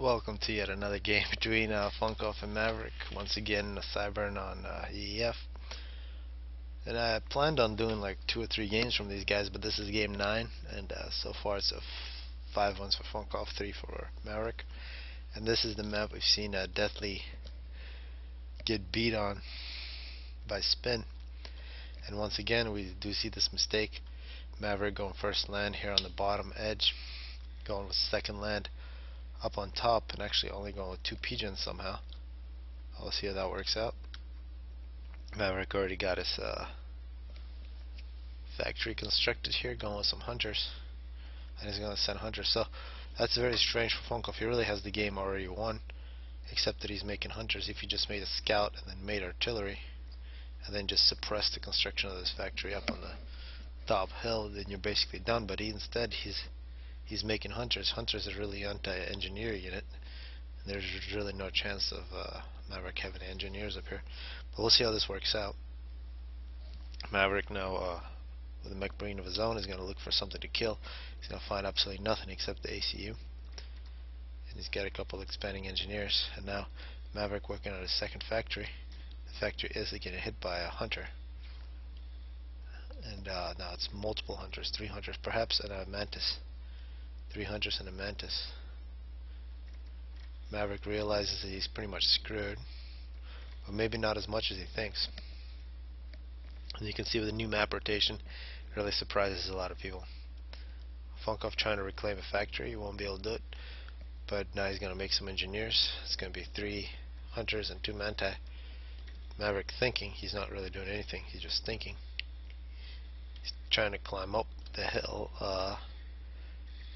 Welcome to yet another game between FunkOff and Maverick. Once again, a Cyburn on EEF. And I planned on doing like 2 or 3 games from these guys, but this is game 9, and so far it's 5 ones for FunkOff, 3 for Maverick. And this is the map we've seen Deathly get beat on by Spin. And once again, we do see this mistake. Maverick going first land here on the bottom edge, going with second land up on top, and actually only going with 2 pigeons somehow. I'll see how that works out. Maverick already got his factory constructed here, going with some hunters, and he's going to send hunters. So that's very strange for FunkOff. He really has the game already won, except that he's making hunters. If he just made a scout and then made artillery, and then just suppressed the construction of this factory up on the top hill, then you're basically done. But instead he's making hunters. Hunters are really anti-engineer unit. And there's really no chance of Maverick having engineers up here. But we'll see how this works out. Maverick now, with a mech marine of his own, is going to look for something to kill. He's going to find absolutely nothing except the ACU. And he's got a couple expanding engineers. And now Maverick working on his second factory. The factory is getting hit by a hunter. And now it's multiple hunters, 3 hunters perhaps, and a mantis. 3 hunters and a mantis. Maverick realizes that he's pretty much screwed, but maybe not as much as he thinks. And you can see with the new map rotation, it really surprises a lot of people. FunkOff trying to reclaim a factory, he won't be able to do it, but now he's going to make some engineers. It's going to be 3 hunters and 2 manti. Maverick thinking, he's not really doing anything, he's just thinking. He's trying to climb up the hill,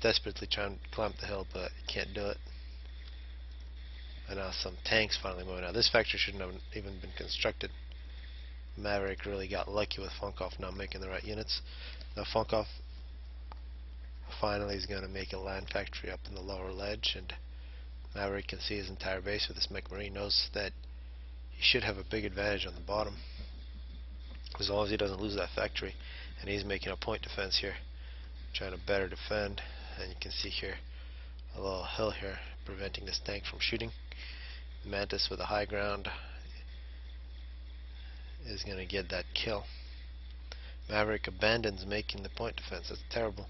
desperately trying to climb the hill, but can't do it. And now some tanks finally moving out. This factory shouldn't have even been constructed. Maverick really got lucky with FunkOff not making the right units. Now FunkOff finally is going to make a land factory up in the lower ledge, and Maverick can see his entire base with this mech marine. Knows that he should have a big advantage on the bottom as long as he doesn't lose that factory. And he's making a point defense here, trying to better defend. And you can see here a little hill here preventing this tank from shooting. The mantis with a high ground is going to get that kill. Maverick abandons making the point defense. That's terrible.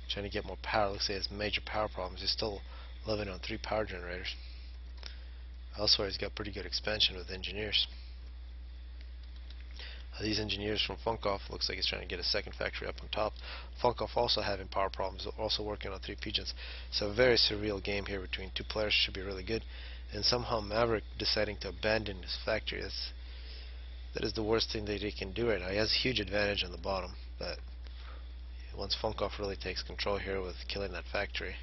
Trying to get more power. Looks like he has major power problems. He's still living on 3 power generators. Elsewhere he's got pretty good expansion with engineers. These engineers from FunkOff, looks like he's trying to get a second factory up on top. FunkOff also having power problems, also working on 3 pigeons. So a very surreal game here between 2 players. Should be really good. And somehow Maverick deciding to abandon his factory. That is the worst thing that he can do right now. He has a huge advantage on the bottom, but once FunkOff really takes control here with killing that factory,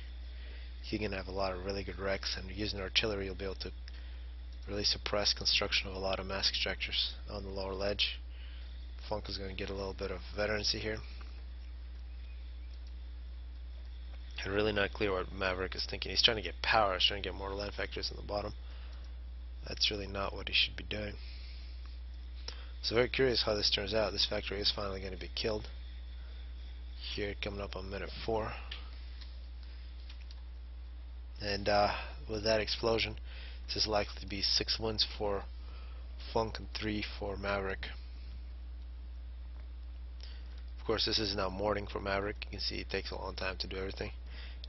he can have a lot of really good wrecks, and using artillery you'll be able to really suppress construction of a lot of mass extractors on the lower ledge. Funk is going to get a little bit of veterancy here. And really not clear what Maverick is thinking. He's trying to get power. He's trying to get more land factories on the bottom. That's really not what he should be doing. So very curious how this turns out. This factory is finally going to be killed. Here coming up on minute 4. And with that explosion, this is likely to be 6 wins for Funk and 3 for Maverick. Of course, this is now morning for Maverick. You can see it takes a long time to do everything.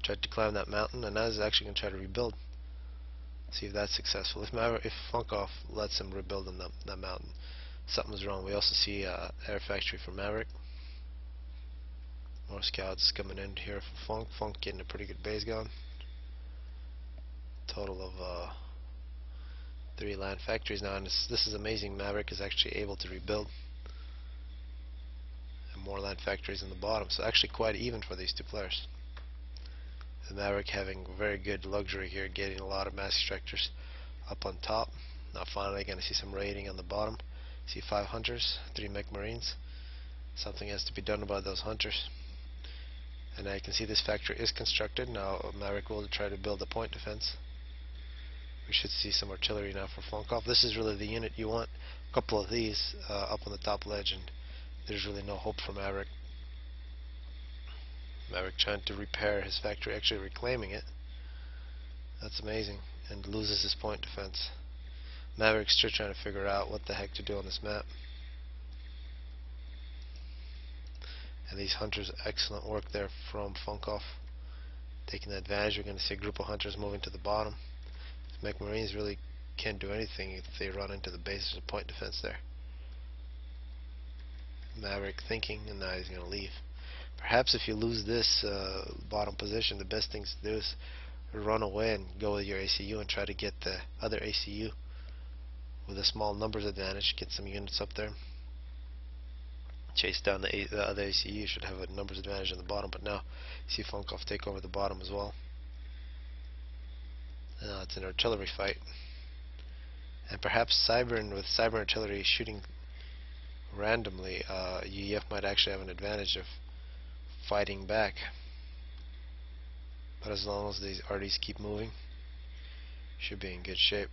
Tried to climb that mountain, and now he's actually going to try to rebuild. See if that's successful. If FunkOff lets him rebuild on that mountain, something's wrong. We also see air factory for Maverick. More scouts coming in here for Funk. Funk getting a pretty good base going. Total of 3 land factories now, and this is amazing. Maverick is actually able to rebuild. More land factories in the bottom, so actually quite even for these 2 players. The Maverick having very good luxury here, getting a lot of mass extractors up on top. Now finally going to see some raiding on the bottom. See 5 hunters, 3 mech marines. Something has to be done about those hunters. And now you can see this factory is constructed. Now Maverick will try to build a point defense. We should see some artillery now for FunkOff. This is really the unit you want. A couple of these up on the top ledge, and there's really no hope for Maverick. Maverick trying to repair his factory, actually reclaiming it. That's amazing. And loses his point defense. Maverick's still trying to figure out what the heck to do on this map. And these hunters, excellent work there from FunkOff. Taking advantage. We're going to see a group of hunters moving to the bottom. Mech Marines really can't do anything if they run into the base. There's a point defense there. Maverick thinking, and now he's going to leave. Perhaps if you lose this bottom position, the best thing to do is run away and go with your ACU and try to get the other ACU with a small numbers advantage. Get some units up there. Chase down the other ACU. You should have a numbers advantage on the bottom, but now you see FunkOff take over the bottom as well. Now it's an artillery fight. And perhaps Cybern, with Cyber artillery shooting randomly, UEF might actually have an advantage of fighting back. But as long as these RDs keep moving, should be in good shape.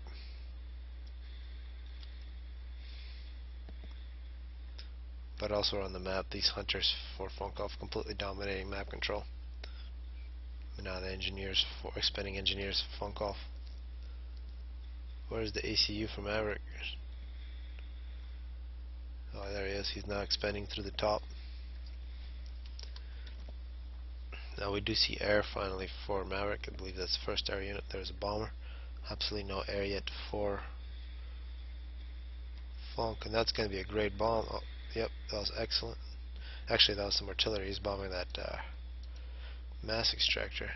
But also on the map, these hunters for FunkOff completely dominating map control. Now the engineers, expending engineers for FunkOff. Where's the ACU for Maverick? Oh, there he is. He's now expanding through the top. Now we do see air finally for Maverick. I believe that's the first air unit. There's a bomber. Absolutely no air yet for Funk, and that's going to be a great bomb. Oh, yep, that was excellent. Actually, that was some artillery. He's bombing that mass extractor.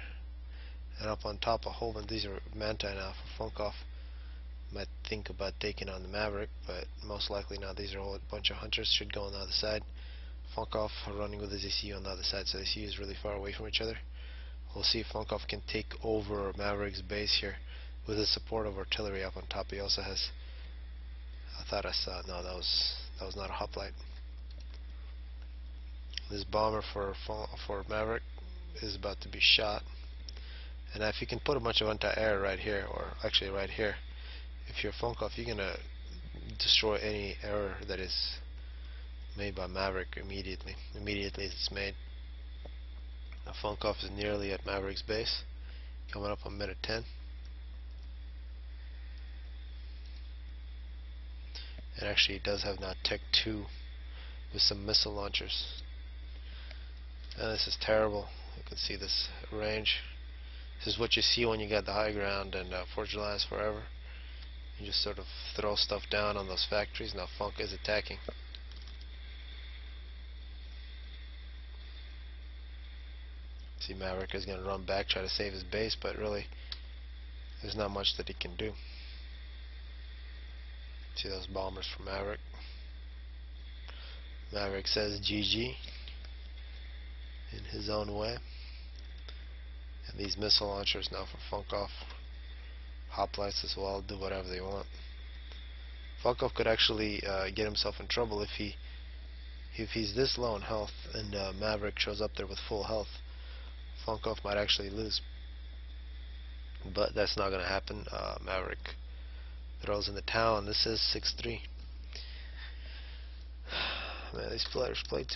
And up on top, a whole bunch. These are Manti now for FunkOff. Might think about taking on the Maverick, but most likely now these are a whole bunch of hunters. Should go on the other side. FunkOff running with his ECU on the other side, so the ECU is really far away from each other. We'll see if FunkOff can take over Maverick's base here with the support of artillery up on top. He also has, I thought I saw, no, that was not a hoplite. This bomber for Maverick is about to be shot. And if you can put a bunch of anti-air right here, or actually right here, if you're FunkOff, you're going to destroy any error that is made by Maverick immediately. Immediately it's made. Now FunkOff is nearly at Maverick's base, coming up on minute 10. And actually he does have now Tech 2 with some missile launchers. And this is terrible. You can see this range. This is what you see when you get the high ground, and Fort July is forever. You just sort of throw stuff down on those factories. Now Funk is attacking. See, Maverick is going to run back, try to save his base, but really there's not much that he can do. See those bombers from Maverick. Maverick says GG in his own way. And these missile launchers now for FunkOff. Hoplites as well, do whatever they want. FunkOff could actually get himself in trouble if he's this low in health and Maverick shows up there with full health. FunkOff might actually lose, but that's not going to happen. Maverick throws in the towel, and this is 6-3. Man, these players play too